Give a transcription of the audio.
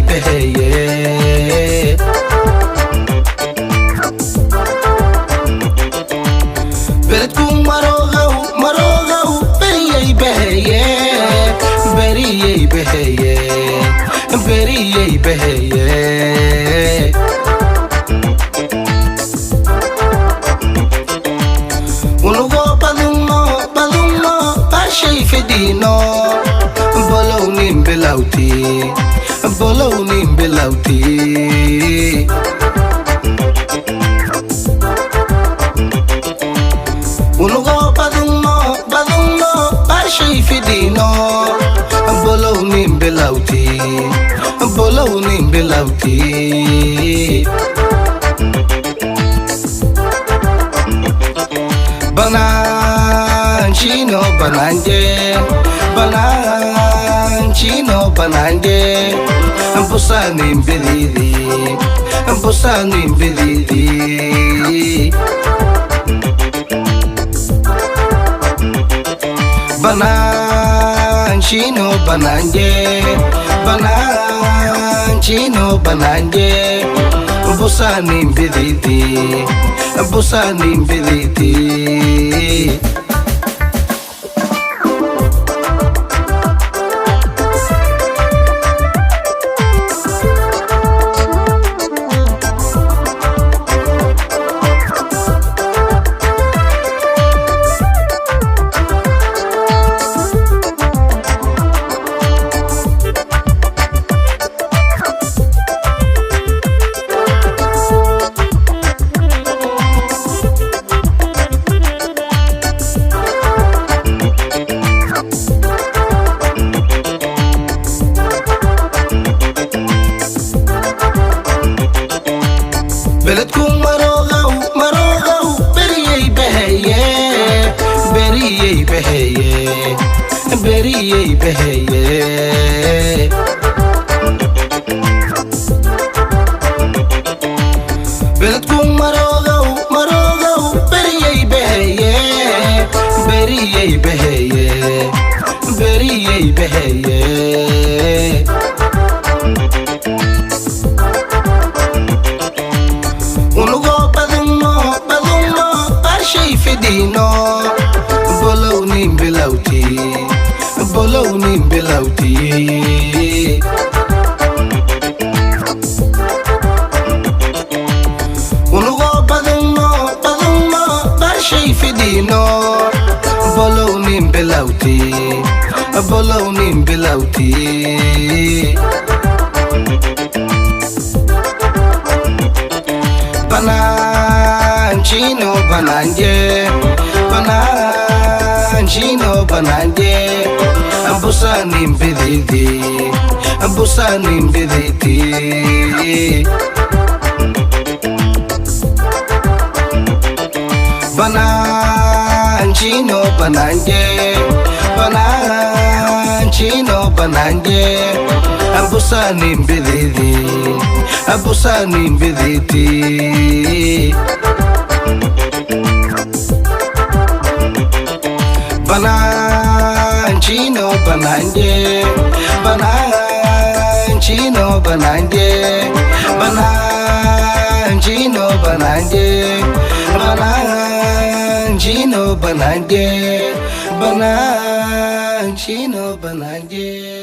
beheye. Beretkum marogau beriyey beheye. Beriyey beheye. Beriyey beheye. Unugo balungo pashay fedino. Bolo nim belauti. Unugo balungo pashay fedino. Bolo nim belauti. Bananchino bananje Ambusani mbilidi Bananchino bananje Ambusani mbilidi Beletkum marogau beriyey beheye. Beletkum marogau beriyey beheye. Unugo balungo pashay fedino. Bolo nim belauti. Unugo balungo pashay fedino. Bolo nim belauti. Bananchino bananje Ambusani mbilidi Bananchino bananje Ambusani mbilidi Bananchino bananje Bananchino bananje